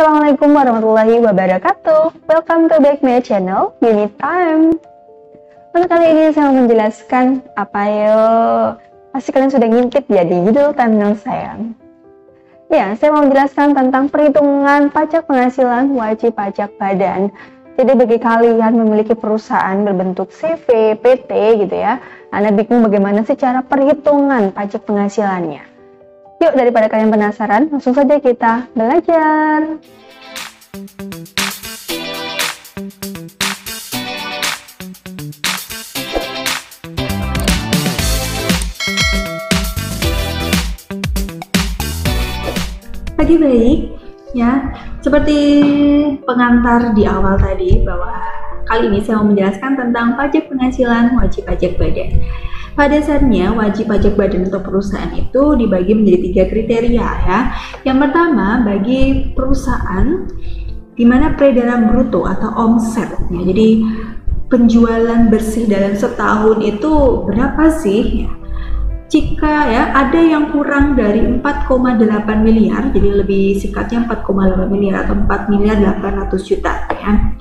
Assalamualaikum warahmatullahi wabarakatuh. Welcome to back my channel, Unit Time. Untuk kali ini saya mau menjelaskan apa yo. Pasti kalian sudah ngintip ya di judul thumbnail saya. Ya, saya mau menjelaskan tentang perhitungan pajak penghasilan wajib pajak badan. Jadi bagi kalian memiliki perusahaan berbentuk CV, PT gitu ya, Anda bingung bagaimana sih cara perhitungan pajak penghasilannya. Yuk, daripada kalian penasaran, langsung saja kita belajar. Pagi baik, ya. Seperti pengantar di awal tadi bahwa kali ini saya mau menjelaskan tentang pajak penghasilan wajib pajak badan. Pada dasarnya wajib pajak badan untuk perusahaan itu dibagi menjadi 3 kriteria ya. Yang pertama bagi perusahaan di mana peredaran bruto atau omset ya. Jadi penjualan bersih dalam setahun itu berapa sih ya? Jika ya ada yang kurang dari 4,8 miliar, jadi lebih singkatnya 4,8 miliar atau 4 miliar 800 juta ya.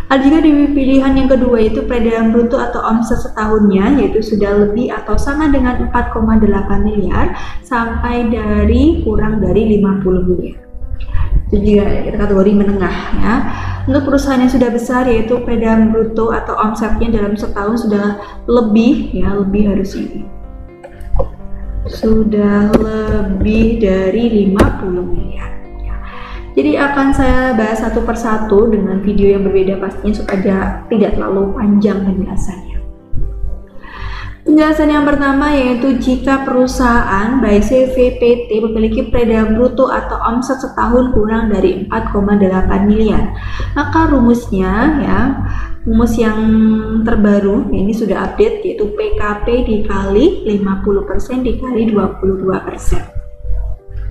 Ada juga di pilihan yang kedua itu peredaran bruto atau omset setahunnya yaitu sudah lebih atau sama dengan 4,8 miliar sampai dari kurang dari 50 miliar. Itu juga kategori menengah ya. Untuk perusahaan yang sudah besar yaitu peredaran bruto atau omsetnya dalam setahun sudah lebih ya, lebih harus ini. Sudah lebih dari 50 miliar. Jadi akan saya bahas satu persatu dengan video yang berbeda pastinya supaya tidak terlalu panjang penjelasannya. Penjelasan yang pertama yaitu jika perusahaan baik CV, PT memiliki peredaran bruto atau omset setahun kurang dari 4,8 miliar, maka rumusnya ya, rumus yang terbaru ini sudah update yaitu PKP dikali 50% dikali 22%.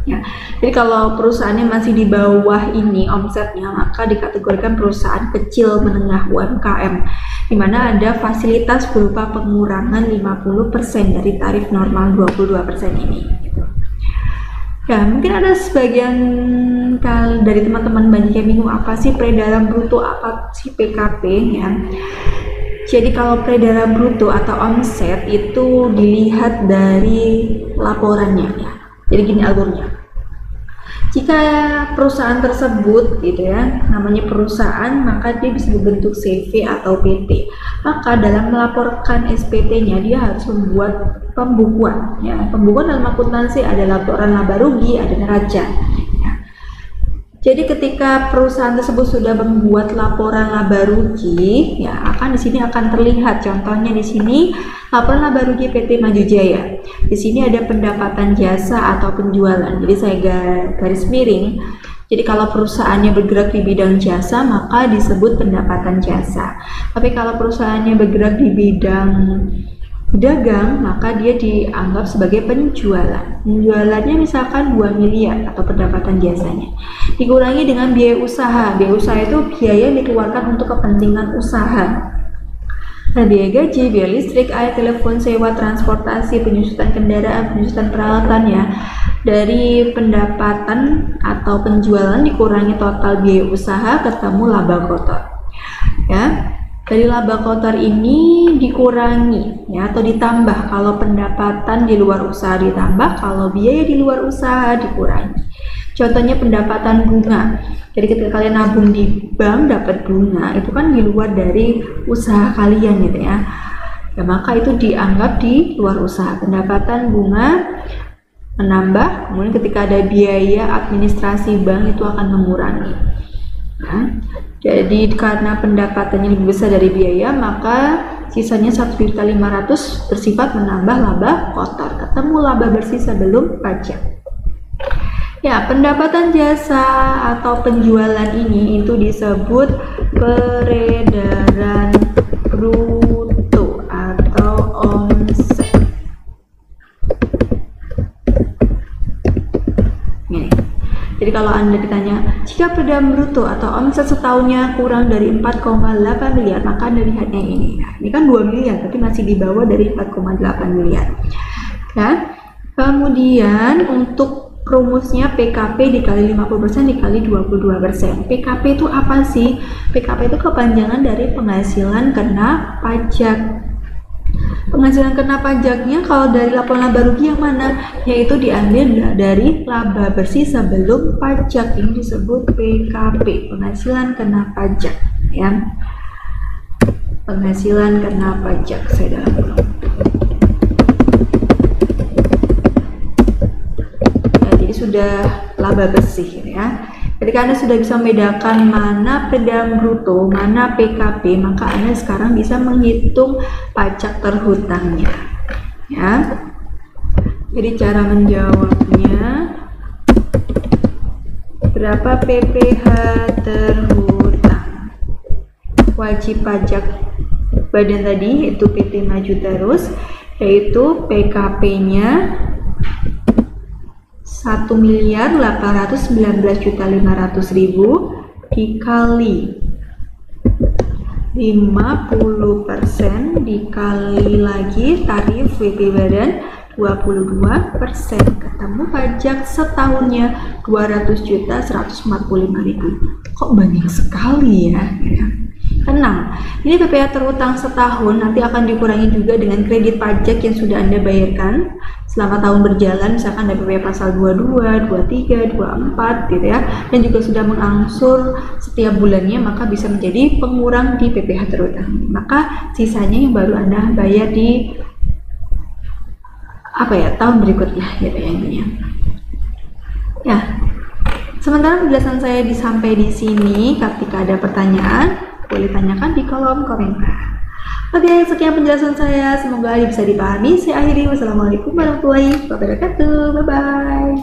Ya, jadi kalau perusahaannya masih di bawah ini omsetnya, maka dikategorikan perusahaan kecil menengah UMKM, di mana ada fasilitas berupa pengurangan 50% dari tarif normal 22% ini. Gitu. Ya, mungkin ada sebagian dari teman-teman banyak yang bingung apa sih peredaran bruto, apa sih PKP ya. Jadi kalau peredaran bruto atau omset itu dilihat dari laporannya ya. Jadi gini alurnya. Jika perusahaan tersebut gitu ya, namanya perusahaan, maka dia bisa berbentuk CV atau PT. Maka dalam melaporkan SPT-nya dia harus membuat pembukuan ya. Pembukuan dalam akuntansi ada laporan laba rugi, ada neraca. Ya. Jadi ketika perusahaan tersebut sudah membuat laporan laba rugi, ya di sini akan terlihat contohnya di sini laporan laba rugi PT Maju Jaya. Di sini ada pendapatan jasa atau penjualan. Jadi saya garis miring. Jadi kalau perusahaannya bergerak di bidang jasa maka disebut pendapatan jasa. Tapi kalau perusahaannya bergerak di bidang dagang maka dia dianggap sebagai penjualan. Penjualannya misalkan 2 miliar atau pendapatan jasanya. Dikurangi dengan biaya usaha. Biaya usaha itu biaya yang dikeluarkan untuk kepentingan usaha. Nah, biaya gaji, biaya listrik, air, telepon, sewa, transportasi, penyusutan kendaraan, penyusutan peralatan ya. Dari pendapatan atau penjualan dikurangi total biaya usaha ketemu laba kotor. Ya. Dari laba kotor ini dikurangi ya atau ditambah kalau pendapatan di luar usaha ditambah, kalau biaya di luar usaha dikurangi. Contohnya pendapatan bunga. Jadi ketika kalian nabung di bank dapat bunga, itu kan di luar dari usaha kalian gitu ya. Ya maka itu dianggap di luar usaha. Pendapatan bunga menambah, kemudian ketika ada biaya administrasi bank itu akan mengurangi. Nah, jadi karena pendapatannya lebih besar dari biaya, maka sisanya 1.500.000 bersifat menambah laba kotor. Ketemu laba bersih sebelum pajak. Ya, pendapatan jasa atau penjualan ini itu disebut peredaran bruto atau omset. Nih. Jadi kalau Anda ditanya, jika peredaran bruto atau omset setahunnya kurang dari 4,8 miliar, maka Anda lihatnya ini. Nah, ini kan 2 miliar, tapi masih di bawah dari 4,8 miliar. Ya. Kemudian untuk rumusnya PKP dikali 50% dikali 22%. PKP itu apa sih? PKP itu kepanjangan dari penghasilan kena pajak. Penghasilan kena pajaknya kalau dari laporan laba rugi yang mana? Yaitu diambil dari laba bersih sebelum pajak. Ini disebut PKP, penghasilan kena pajak, ya. Penghasilan kena pajak, saya dalam kurung. Sudah laba bersih, ya. Ketika Anda sudah bisa membedakan mana peredam bruto, mana PKP, maka Anda sekarang bisa menghitung pajak terhutangnya, ya. Jadi cara menjawabnya, berapa PPh terhutang? Wajib pajak badan tadi yaitu PT Maju Terus, yaitu PKP-nya 1.819.500.000 dikali 50% dikali lagi tarif WP badan 22%, ketemu pajak setahunnya 200.145.000. Kok banyak sekali, ya? Tenang, ini PPh terhutang setahun nanti akan dikurangi juga dengan kredit pajak yang sudah Anda bayarkan selama tahun berjalan, misalkan ada PPh pasal 22, 23, 24 gitu, ya, dan juga sudah mengangsur setiap bulannya, maka bisa menjadi pengurang di PPh terhutang. Maka sisanya yang baru Anda bayar di tahun berikutnya, gitu ya, intinya. Ya, sementara penjelasan saya sampai di sini. Ketika ada pertanyaan, boleh tanyakan di kolom komentar. Oke, sekian penjelasan saya, semoga bisa dipahami. Saya akhiri, wassalamualaikum warahmatullahi wabarakatuh. Bye bye.